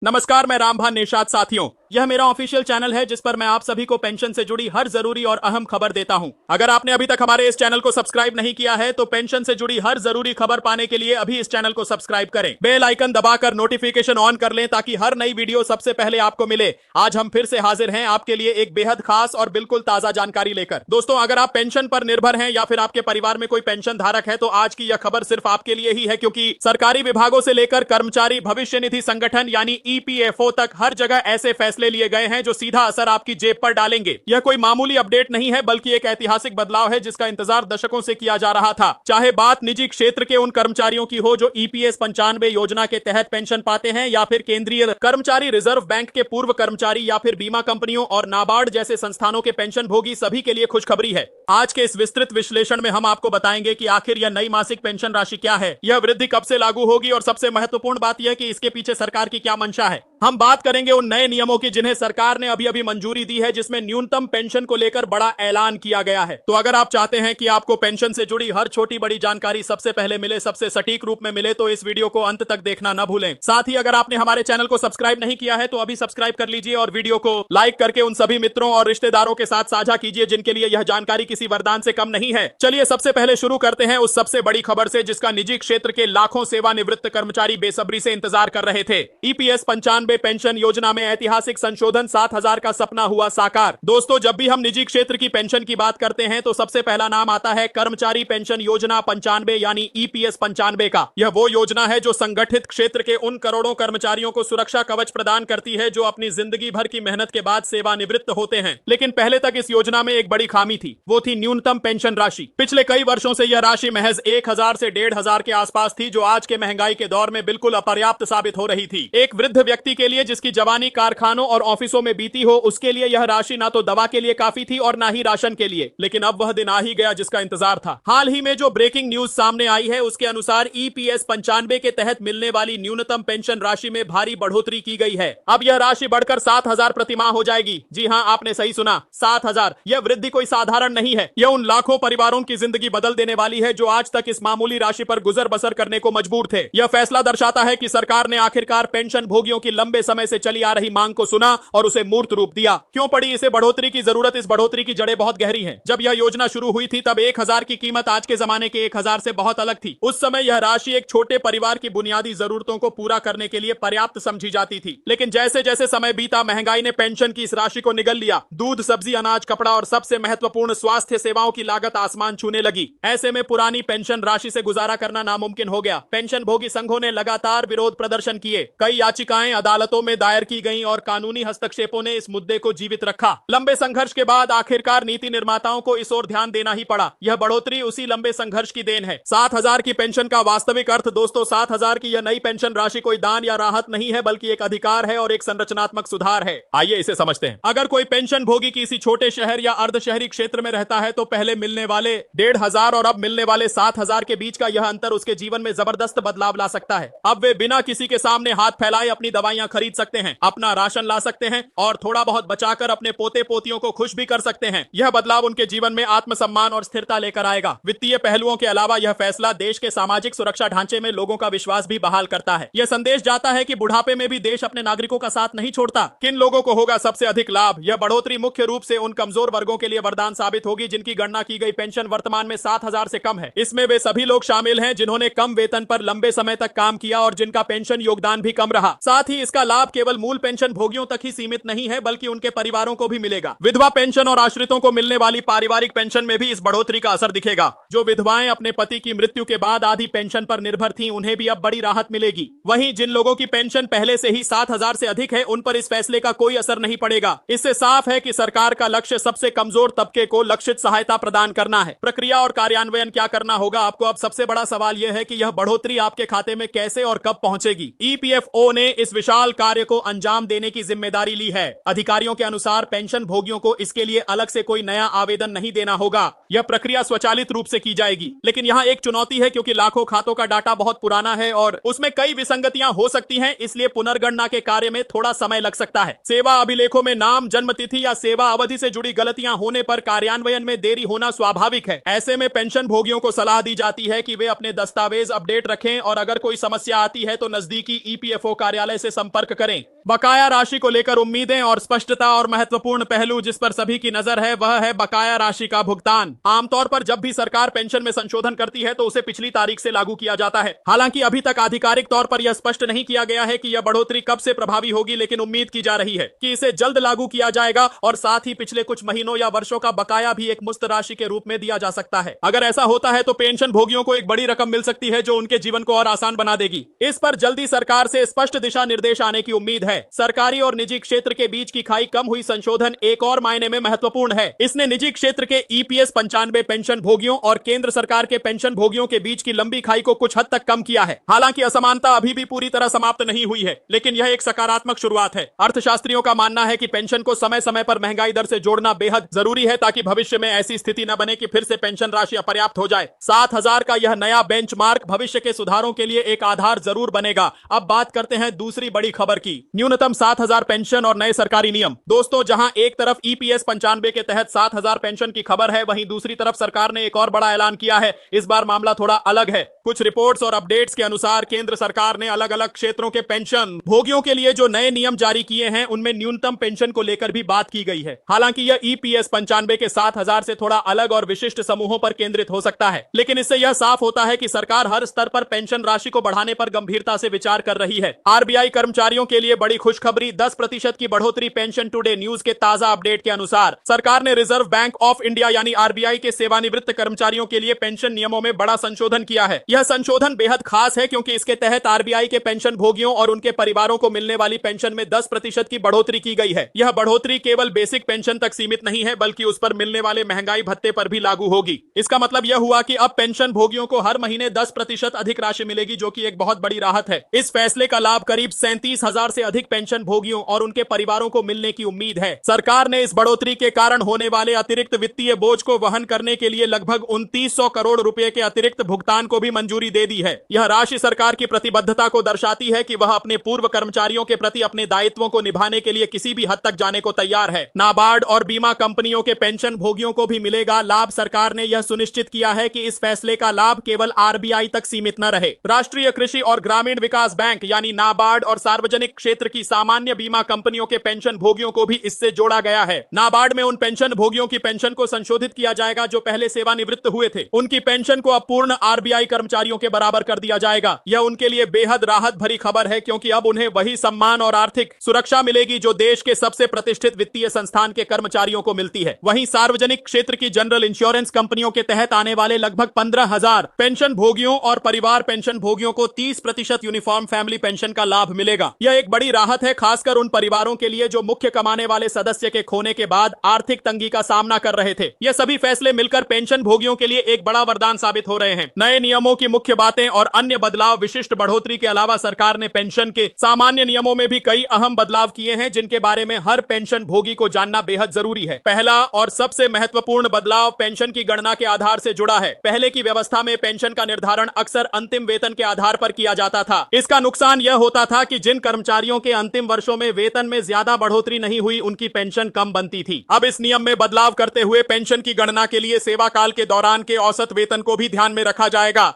नमस्कार, मैं रामभान निषाद। साथियों, यह मेरा ऑफिशियल चैनल है जिस पर मैं आप सभी को पेंशन से जुड़ी हर जरूरी और अहम खबर देता हूं। अगर आपने अभी तक हमारे इस चैनल को सब्सक्राइब नहीं किया है तो पेंशन से जुड़ी हर जरूरी खबर पाने के लिए अभी इस चैनल को सब्सक्राइब करें, बेल आइकन दबाकर नोटिफिकेशन ऑन कर लें ताकि हर नई वीडियो सबसे पहले आपको मिले। आज हम फिर से हाजिर हैं आपके लिए एक बेहद खास और बिल्कुल ताजा जानकारी लेकर। दोस्तों, अगर आप पेंशन पर निर्भर हैं या फिर आपके परिवार में कोई पेंशन धारक है तो आज की यह खबर सिर्फ आपके लिए ही है, क्योंकि सरकारी विभागों से लेकर कर्मचारी भविष्य निधि संगठन यानी ईपीएफओ तक हर जगह ऐसे फैसले लिए गए हैं जो सीधा असर आपकी जेब पर डालेंगे। यह कोई मामूली अपडेट नहीं है बल्कि एक ऐतिहासिक बदलाव है जिसका इंतजार दशकों से किया जा रहा था। चाहे बात निजी क्षेत्र के उन कर्मचारियों की हो जो ईपीएस 95 योजना के तहत पेंशन पाते हैं, या फिर केंद्रीय कर्मचारी रिजर्व बैंक के पूर्व कर्मचारी, या फिर बीमा कंपनियों और नाबार्ड जैसे संस्थानों के पेंशन भोगी, सभी के लिए खुशखबरी है। आज के इस विस्तृत विश्लेषण में हम आपको बताएंगे कि आखिर यह नई मासिक पेंशन राशि क्या है, यह वृद्धि कब से लागू होगी और सबसे महत्वपूर्ण बात यह कि इसके पीछे सरकार की क्या मंशा है। हम बात करेंगे उन नए नियमों की जिन्हें सरकार ने अभी मंजूरी दी है, जिसमें न्यूनतम पेंशन को लेकर बड़ा ऐलान किया गया है। तो अगर आप चाहते हैं कि आपको पेंशन से जुड़ी हर छोटी बड़ी जानकारी सबसे पहले मिले, सबसे सटीक रूप में मिले, तो इस वीडियो को अंत तक देखना न भूलें। साथ ही अगर आपने हमारे चैनल को सब्सक्राइब नहीं किया है तो अभी सब्सक्राइब कर लीजिए और वीडियो को लाइक करके उन सभी मित्रों और रिश्तेदारों के साथ साझा कीजिए जिनके लिए यह जानकारी किसी वरदान से कम नहीं है। चलिए सबसे पहले शुरू करते हैं उस सबसे बड़ी खबर से जिसका निजी क्षेत्र के लाखों सेवानिवृत्त कर्मचारी बेसब्री से इंतजार कर रहे थे। ईपीएस 95 पेंशन योजना में ऐतिहासिक संशोधन, 7,000 का सपना हुआ साकार। दोस्तों, जब भी हम निजी क्षेत्र की पेंशन की बात करते हैं तो सबसे पहला नाम आता है कर्मचारी पेंशन योजना 95 यानी ईपीएस 95 का। यह वो योजना है जो संगठित क्षेत्र के उन करोड़ों कर्मचारियों को सुरक्षा कवच प्रदान करती है जो अपनी जिंदगी भर की मेहनत के बाद सेवानिवृत्त होते हैं। लेकिन पहले तक इस योजना में एक बड़ी खामी थी, वो थी न्यूनतम पेंशन राशि। पिछले कई वर्षों से यह राशि महज 1,000 से 1,500 के आसपास थी, जो आज के महंगाई के दौर में बिल्कुल अपर्याप्त साबित हो रही थी। एक वृद्ध व्यक्ति के लिए जिसकी जवानी कारखानों और ऑफिसों में बीती हो, उसके लिए यह राशि ना तो दवा के लिए काफी थी और ना ही राशन के लिए। लेकिन अब वह दिन आ ही गया जिसका इंतजार था। हाल ही में जो ब्रेकिंग न्यूज सामने आई है उसके अनुसार ईपीएस 95 के तहत मिलने वाली न्यूनतम पेंशन राशि में भारी बढ़ोतरी की गई है। अब यह राशि बढ़कर 7,000 प्रतिमाह हो जाएगी। जी हां, आपने सही सुना, 7,000। यह वृद्धि कोई साधारण नहीं है। यह उन लाखों परिवारों की जिंदगी बदल देने वाली है जो आज तक इस मामूली राशि पर गुजर बसर करने को मजबूर थे। यह फैसला दर्शाता है कि सरकार ने आखिरकार पेंशन भोगियों की लंबे समय से चली आ रही मांग को सुना और उसे मूर्त रूप दिया। क्यों पड़ी इसे बढ़ोतरी की जरूरत? इस बढ़ोतरी की जड़ें बहुत गहरी हैं। जब यह योजना शुरू हुई थी तब 1,000 की कीमत आज के जमाने के 1,000 से बहुत अलग थी। उस समय यह राशि एक छोटे परिवार की बुनियादी जरूरतों को पूरा करने के लिए पर्याप्त समझी जाती थी। लेकिन जैसे जैसे समय बीता, महंगाई ने पेंशन की इस राशि को निगल लिया। दूध, सब्जी, अनाज, कपड़ा और सबसे महत्वपूर्ण स्वास्थ्य सेवाओं की लागत आसमान छूने लगी। ऐसे में पुरानी पेंशन राशि से गुजारा करना नामुमकिन हो गया। पेंशन भोगी संघों ने लगातार विरोध प्रदर्शन किए। कई याचिकाएं अदालतों में दायर की गईं और कानूनी हस्तक्षेपों ने इस मुद्दे को जीवित रखा। लंबे संघर्ष के बाद आखिरकार नीति निर्माताओं को इस ओर ध्यान देना ही पड़ा। यह बढ़ोतरी उसी लंबे संघर्ष की देन है। 7,000 की पेंशन का वास्तविक अर्थ दोस्तों, 7,000 की यह नई पेंशन राशि कोई दान या राहत नहीं है बल्कि एक अधिकार है और एक संरचनात्मक सुधार है। आइए इसे समझते हैं। अगर कोई पेंशन भोगी किसी छोटे शहर या अर्ध शहरी क्षेत्र में रहता है तो पहले मिलने वाले 1,500 और अब मिलने वाले 7,000 के बीच का यह अंतर उसके जीवन में जबरदस्त बदलाव ला सकता है। अब वे बिना किसी के सामने हाथ फैलाए अपनी दवाइयां खरीद सकते हैं, अपना राशन ला सकते हैं और थोड़ा बहुत बचाकर अपने पोते पोतियों को खुश भी कर सकते हैं। यह बदलाव उनके जीवन में आत्मसम्मान और स्थिरता लेकर आएगा। वित्तीय पहलुओं के अलावा यह फैसला देश के सामाजिक सुरक्षा ढांचे में लोगों का विश्वास भी बहाल करता है। यह संदेश जाता है कि बुढ़ापे में भी देश अपने नागरिकों का साथ नहीं छोड़ता। किन लोगों को होगा सबसे अधिक लाभ? यह बढ़ोतरी मुख्य रूप से उन कमजोर वर्गों के लिए वरदान साबित होगी जिनकी गणना की गई पेंशन वर्तमान में 7,000 से कम है। इसमें वे सभी लोग शामिल हैं जिन्होंने कम वेतन पर लंबे समय तक काम किया और जिनका पेंशन योगदान भी कम रहा। साथ ही इसका लाभ केवल मूल पेंशन भोगियों तक ही सीमित नहीं है बल्कि उनके परिवारों को भी मिलेगा। विधवा पेंशन और आश्रितों को मिलने वाली पारिवारिक पेंशन में भी इस बढ़ोतरी का असर दिखेगा। जो विधवाएं अपने पति की मृत्यु के बाद आधी पेंशन पर निर्भर थीं, उन्हें भी अब बड़ी राहत मिलेगी। वहीं जिन लोगों की पेंशन पहले से ही 7,000 से अधिक है, उन पर इस फैसले का कोई असर नहीं पड़ेगा। इससे साफ है कि सरकार का लक्ष्य सबसे कमजोर तबके को लक्षित सहायता प्रदान करना है। प्रक्रिया और कार्यान्वयन क्या करना होगा आपको? अब सबसे बड़ा सवाल यह है कि यह बढ़ोतरी आपके खाते में कैसे और कब पहुंचेगी। ईपीएफओ ने इस विशाल कार्य को अंजाम देने की जिम्मेदारी ली है। अधिकारियों के अनुसार पेंशन भोगियों को इसके लिए अलग से कोई नया आवेदन नहीं देना होगा। यह प्रक्रिया स्वचालित रूप से की जाएगी। लेकिन यहाँ एक चुनौती है क्योंकि लाखों खातों का डाटा बहुत पुराना है और उसमें कई विसंगतियां हो सकती हैं, इसलिए पुनर्गणना के कार्य में थोड़ा समय लग सकता है। सेवा अभिलेखों में नाम, जन्म तिथि या सेवा अवधि से जुड़ी गलतियां होने पर कार्यान्वयन पंजीयन में देरी होना स्वाभाविक है। ऐसे में पेंशन भोगियों को सलाह दी जाती है कि वे अपने दस्तावेज अपडेट रखें और अगर कोई समस्या आती है तो नजदीकी ईपीएफओ कार्यालय से संपर्क करें। बकाया राशि को लेकर उम्मीदें और स्पष्टता और महत्वपूर्ण पहलू जिस पर सभी की नजर है वह है बकाया राशि का भुगतान। आमतौर पर जब भी सरकार पेंशन में संशोधन करती है तो उसे पिछली तारीख से लागू किया जाता है। हालांकि अभी तक आधिकारिक तौर पर यह स्पष्ट नहीं किया गया है कि यह बढ़ोतरी कब से प्रभावी होगी, लेकिन उम्मीद की जा रही है कि इसे जल्द लागू किया जाएगा और साथ ही पिछले कुछ महीनों या वर्षों का बकाया भी एक मुफ्त राशि के रूप में दिया जा सकता है। अगर ऐसा होता है तो पेंशन भोगियों को एक बड़ी रकम मिल सकती है जो उनके जीवन को और आसान बना देगी। इस पर जल्दी सरकार से स्पष्ट दिशा निर्देश आने की उम्मीद है। सरकारी और निजी क्षेत्र के बीच की खाई कम हुई संशोधन एक और मायने में महत्वपूर्ण है। इसने निजी क्षेत्र के ईपीएस 95 पेंशन भोगियों और केंद्र सरकार के पेंशन भोगियों के बीच की लंबी खाई को कुछ हद तक कम किया है। हालांकि असमानता अभी भी पूरी तरह समाप्त नहीं हुई है, लेकिन यह एक सकारात्मक शुरुआत है। अर्थशास्त्रियों का मानना है कि पेंशन को समय समय पर महंगाई दर से जोड़ना बेहद जरूरी है ताकि भविष्य में ऐसी स्थिति न बने कि फिर से पेंशन राशि अपर्याप्त हो जाए। 7,000 का यह नया बेंचमार्क भविष्य के सुधारों के लिए एक आधार जरूर बनेगा। अब बात करते हैं दूसरी बड़ी खबर की, न्यूनतम 7,000 पेंशन और नए सरकारी नियम। दोस्तों, जहां एक तरफ ईपीएस 95 के तहत 7,000 पेंशन की खबर है, वहीं दूसरी तरफ सरकार ने एक और बड़ा ऐलान किया है। इस बार मामला थोड़ा अलग है। कुछ रिपोर्ट्स और अपडेट्स के अनुसार केंद्र सरकार ने अलग अलग क्षेत्रों के पेंशन भोगियों के लिए जो नए नियम जारी किए हैं उनमें न्यूनतम पेंशन को लेकर भी बात की गई है। हालांकि यह ईपीएस 95 के 7,000 से थोड़ा अलग और विशिष्ट समूहों पर केंद्रित हो सकता है, लेकिन इससे यह साफ होता है कि सरकार हर स्तर पर पेंशन राशि को बढ़ाने पर गंभीरता से विचार कर रही है। आरबीआई कर्मचारियों के लिए बड़ी खुशखबरी, 10% की बढ़ोतरी। पेंशन टुडे न्यूज के ताजा अपडेट के अनुसार सरकार ने रिजर्व बैंक ऑफ इंडिया यानी आरबीआई के सेवानिवृत्त कर्मचारियों के लिए पेंशन नियमों में बड़ा संशोधन किया है। यह संशोधन बेहद खास है क्योंकि इसके तहत आरबीआई के पेंशन भोगियों और उनके परिवारों को मिलने वाली पेंशन में 10% की बढ़ोतरी की गई है। यह बढ़ोतरी केवल बेसिक पेंशन तक सीमित नहीं है, बल्कि उस पर मिलने वाले महंगाई भत्ते पर भी लागू होगी। इसका मतलब यह हुआ कि अब पेंशन भोगियों को हर महीने 10% अधिक राशि मिलेगी, जो कि एक बहुत बड़ी राहत है। इस फैसले का लाभ करीब 37,000 से अधिक पेंशन भोगियों और उनके परिवारों को मिलने की उम्मीद है। सरकार ने इस बढ़ोतरी के कारण होने वाले अतिरिक्त वित्तीय बोझ को वहन करने के लिए लगभग 2,900 करोड़ रुपए के अतिरिक्त भुगतान को भी मंजूरी दे दी है। यह राशि सरकार की प्रतिबद्धता को दर्शाती है कि वह अपने पूर्व कर्मचारियों के प्रति अपने दायित्वों को निभाने के लिए किसी भी हद तक जाने को तैयार है। नाबार्ड और बीमा कंपनियों के पेंशन भोगियों को भी मिलेगा लाभ। सरकार ने यह सुनिश्चित किया है कि इस फैसले का लाभ केवल आरबीआई तक सीमित न रहे। राष्ट्रीय कृषि और ग्रामीण विकास बैंक यानी नाबार्ड और सार्वजनिक क्षेत्र की सामान्य बीमा कंपनियों के पेंशन भोगियों को भी इससे जोड़ा गया है। नाबार्ड में उन पेंशन भोगियों की पेंशन को संशोधित किया जाएगा जो पहले सेवानिवृत्त हुए थे। उनकी पेंशन को अब पूर्ण आरबीआई कर्मचारियों के बराबर कर दिया जाएगा। यह उनके लिए बेहद राहत भरी खबर है क्योंकि अब उन्हें वही सम्मान और आर्थिक सुरक्षा मिलेगी जो देश के सबसे प्रतिष्ठित वित्तीय संस्थान के कर्मचारियों को मिलती है। वहीं सार्वजनिक क्षेत्र की जनरल इंश्योरेंस कंपनियों के तहत आने वाले लगभग 15,000 पेंशन भोगियों और परिवार पेंशन भोगियों को 30% यूनिफॉर्म फैमिली पेंशन का लाभ मिलेगा। यह एक बड़ी राहत है, खासकर उन परिवारों के लिए जो मुख्य कमाने वाले सदस्य के खोने के बाद आर्थिक तंगी का सामना कर रहे थे। ये सभी फैसले मिलकर पेंशन भोगियों के लिए एक बड़ा वरदान साबित हो रहे हैं। नए नियमों की मुख्य बातें और अन्य बदलाव, विशिष्ट बढ़ोतरी के अलावा सरकार ने पेंशन के सामान्य नियमों में भी कई अहम बदलाव किए हैं जिनके बारे में हर पेंशन भोगी को जानना बेहद जरूरी है। पहला और सबसे महत्वपूर्ण बदलाव पेंशन की गणना के आधार से जुड़ा है। पहले की व्यवस्था में पेंशन का निर्धारण अक्सर अंतिम वेतन के आधार पर किया जाता था। इसका नुकसान यह होता था कि जिन कर्मचारियों के अंतिम वर्षों में वेतन में ज्यादा बढ़ोतरी नहीं हुई उनकी पेंशन कम बनती थी। अब इस नियम में बदलाव करते हुए पेंशन की गणना के लिए सेवा काल के दौरान के औसत वेतन को भी ध्यान में रखा जाएगा।